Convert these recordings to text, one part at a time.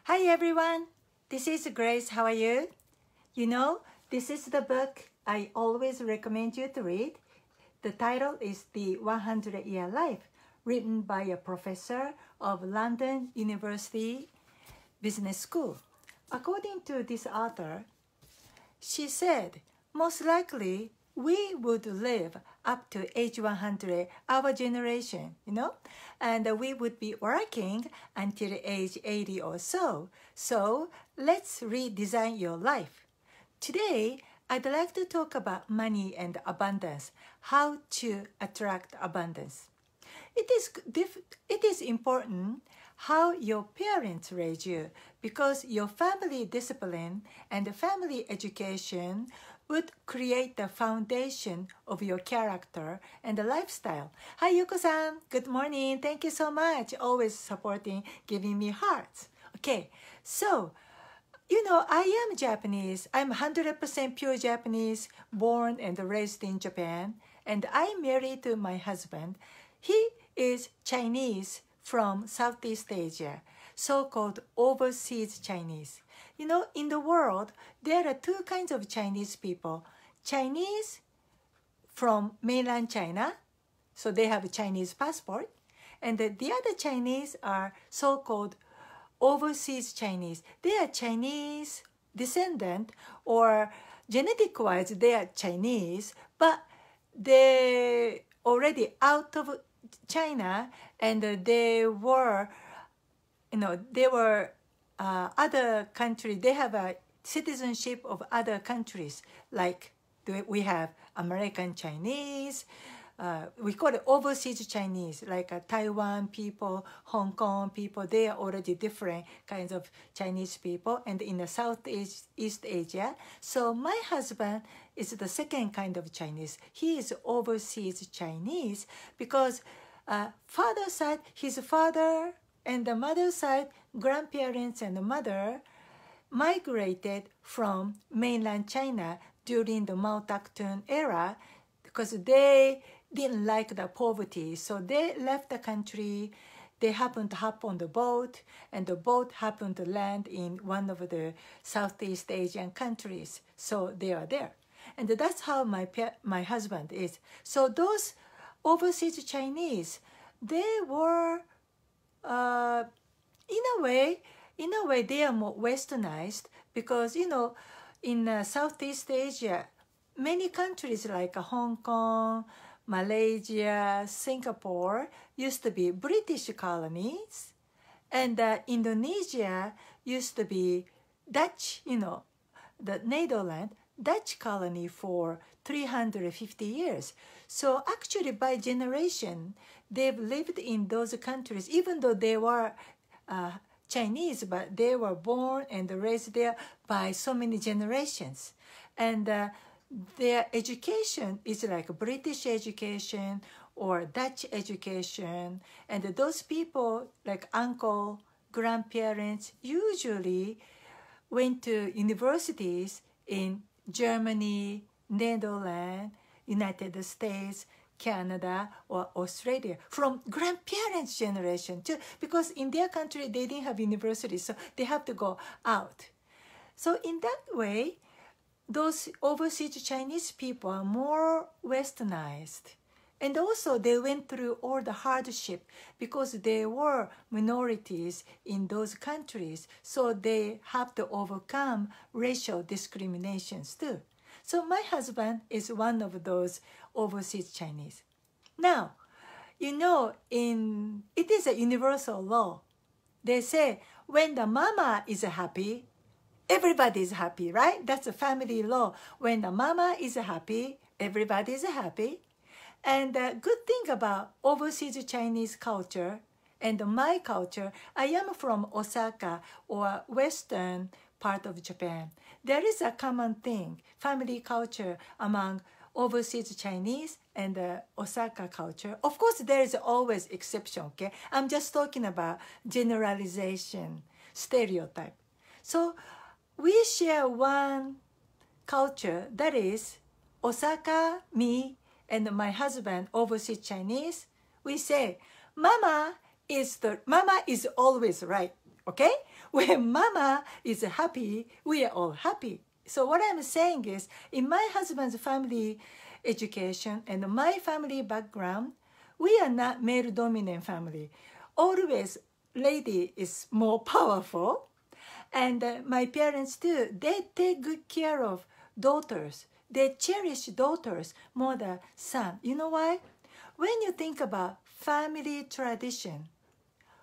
Hi everyone, this is Grace. How are you? You know, this is the book I always recommend you to read. The title is The 100-Year Life, written by a professor of London University Business School. According to this author, she said, most likely we would live up to age 100, our generation, and we would be working until age 80 or so. So let's redesign your life. Today, I'd like to talk about money and abundance, how to attract abundance. It is important how your parents raise you, because your family discipline and family education would create the foundation of your character and the lifestyle. Hi, Yuko-san. Good morning. Thank you so much. Always supporting, giving me hearts. Okay, so, I am Japanese. I'm 100% pure Japanese, born and raised in Japan. And I'm married to my husband. He is Chinese from Southeast Asia, so-called overseas Chinese. In the world, there are two kinds of Chinese people. Chinese from mainland China, so they have a Chinese passport. And the other Chinese are so-called overseas Chinese. They are Chinese descendant, or genetic-wise they are Chinese, but they already out of China, and they were other countries. They have a citizenship of other countries, like we have American Chinese, we call it overseas Chinese, like Taiwan people, Hong Kong people. They are already different kinds of Chinese people, and in the Southeast Asia. So my husband is the second kind of Chinese. He is overseas Chinese because father side, his father and the mother side, grandparents and the mother migrated from mainland China during the Mao Zedong era because they didn't like the poverty. So they left the country. They happened to hop on the boat, and the boat happened to land in one of the Southeast Asian countries. So they are there. And that's how my husband is. So those overseas Chinese, they were, in a way, they are more westernized because, in Southeast Asia, many countries like Hong Kong, Malaysia, Singapore used to be British colonies, and Indonesia used to be Dutch, the Netherlands, Dutch colony for 350 years. So actually by generation, they've lived in those countries, even though they were Chinese, but they were born and raised there by so many generations. And their education is like British education or Dutch education. And those people, like uncle, grandparents, usually went to universities in Germany, Netherlands, United States, Canada, or Australia, from grandparents' generation too, because in their country they didn't have universities, so they have to go out. So in that way, those overseas Chinese people are more westernized. And also they went through all the hardship because they were minorities in those countries. So they have to overcome racial discriminations too. So my husband is one of those overseas Chinese. Now, it is a universal law. They say when the mama is happy, everybody is happy, right? That's a family law. When the mama is happy, everybody is happy. And the good thing about overseas Chinese culture and my culture, I am from Osaka, or western part of Japan. There is a common thing, family culture among overseas Chinese and Osaka culture. Of course, there is always exception, okay? I'm just talking about generalization, stereotype. So we share one culture, that is Osaka, me, and my husband, overseas Chinese. We say, Mama is always right. Okay? When mama is happy, we are all happy. So what I'm saying is, in my husband's family education and my family background, we are not male-dominant family. Always, lady is more powerful. And my parents too, they take good care of daughters. They cherish daughters more than son. You know why? When you think about family tradition,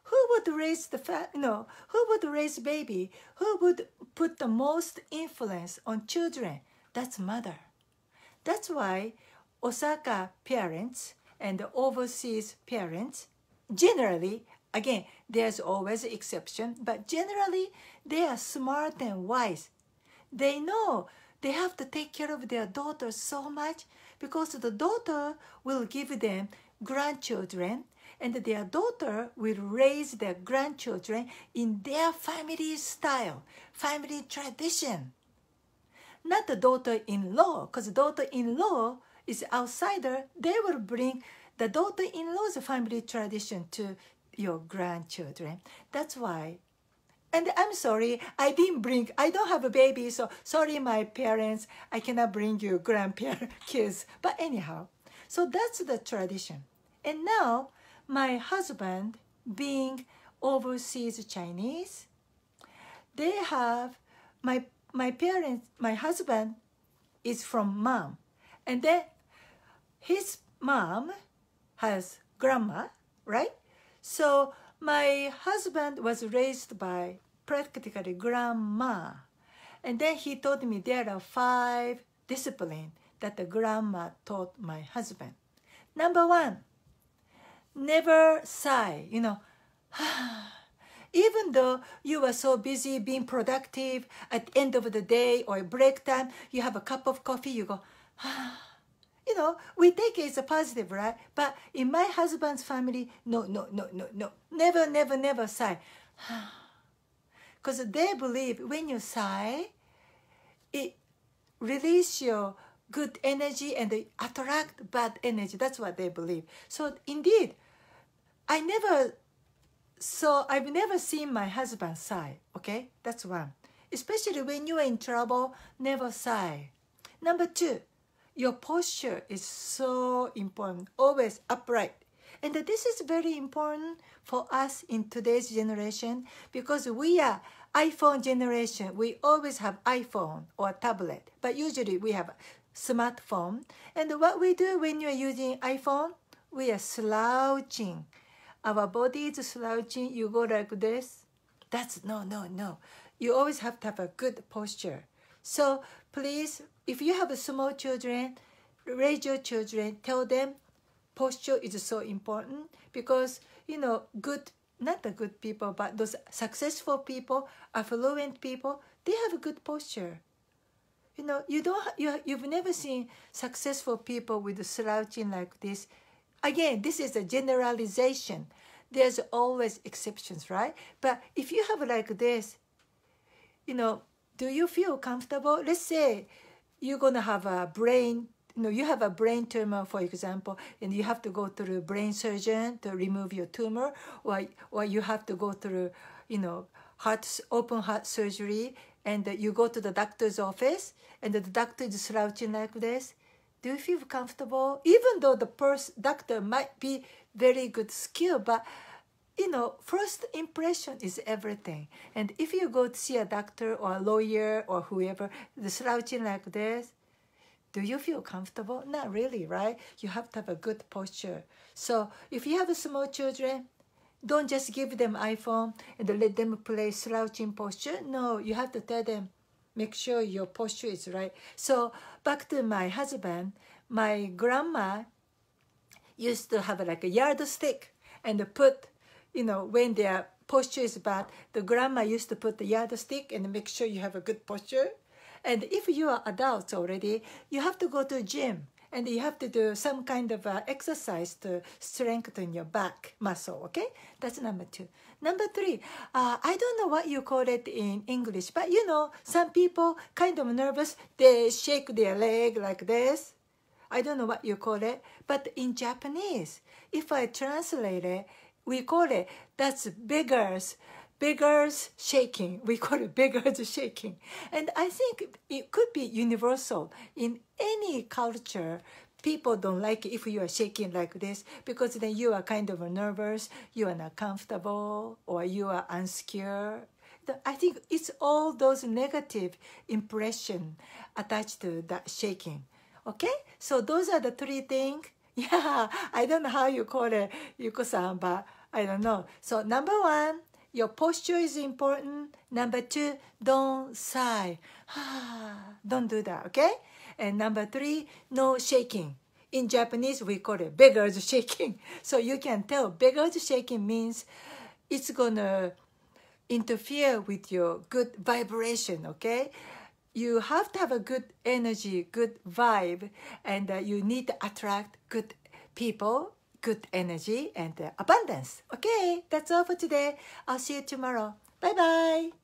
who would raise who would raise baby? Who would put the most influence on children? That's mother. That's why Osaka parents and overseas parents, generally, again, there's always an exception, but generally, they are smart and wise. They know they have to take care of their daughters so much because the daughter will give them grandchildren, and their daughter will raise their grandchildren in their family style, family tradition. Not the daughter-in-law, because daughter-in-law is outsider. They will bring the daughter-in-law's family tradition to your grandchildren. That's why. And I'm sorry, I don't have a baby, so sorry, my parents, I cannot bring you kids. But anyhow, so that's the tradition. And now, my husband, being overseas Chinese, they have, my parents, my husband is from mom. And then his mom has grandma, right? So my husband was raised by practically grandma. And then he told me there are 5 disciplines that the grandma taught my husband. Number 1, never sigh, Even though you are so busy being productive, at the end of the day or break time, you have a cup of coffee, you go, we take it as a positive, right? But in my husband's family, no. Never sigh. Because they believe when you sigh, it releases your good energy and they attract bad energy. That's what they believe. So indeed, I've never seen my husband sigh, okay? That's one. Especially when you are in trouble, never sigh. Number 2, your posture is so important, always upright. And this is very important for us in today's generation because we are iPhone generation. We always have iPhone or tablet, but usually we have smartphone. And what we do when you're using iPhone, we are slouching. Our body is slouching. You go like this. That's no. You always have to have a good posture. So please, if you have small children, raise your children, tell them posture is so important because, not the good people, but those successful people, affluent people, they have a good posture. You've never seen successful people with slouching like this. Again, this is a generalization. There's always exceptions, right? But if you have like this, do you feel comfortable? Let's say you're going to have a brain, you have a brain tumor, for example, and you have to go through brain surgeon to remove your tumor, or you have to go through, open heart surgery, and you go to the doctor's office, and the doctor is slouching like this. Do you feel comfortable? Even though the doctor might be very good skill, but first impression is everything. And if you go to see a doctor or a lawyer or whoever, the slouching like this, do you feel comfortable? Not really, right? You have to have a good posture. So if you have small children, don't just give them iPhone and let them play slouching posture. No, you have to tell them, make sure your posture is right. So back to my husband, my grandma used to have like a yardstick and put, when their posture is bad, the grandma used to put the yardstick and make sure you have a good posture. And if you are adults already, you have to go to a gym and you have to do some kind of exercise to strengthen your back muscle, okay? That's number 2. Number 3, I don't know what you call it in English, but some people kind of nervous, they shake their leg like this. I don't know what you call it, but in Japanese, if I translate it, we call it, that's beggars beggars shaking. We call it beggars shaking. And I think it could be universal in any culture. People don't like it if you are shaking like this, because then you are kind of nervous, you are not comfortable, or you are unsecure. I think it's all those negative impression attached to that shaking. Okay, so those are the three things. Yeah, I don't know how you call it, Yuko-san, but I don't know. So number one, your posture is important. Number two, don't sigh. Don't do that, okay? And number three, no shaking. In Japanese, we call it beggars shaking. So you can tell beggars shaking means it's gonna interfere with your good vibration, okay? You have to have a good energy, good vibe, and you need to attract good people, good energy, and abundance. Okay, that's all for today. I'll see you tomorrow. Bye-bye.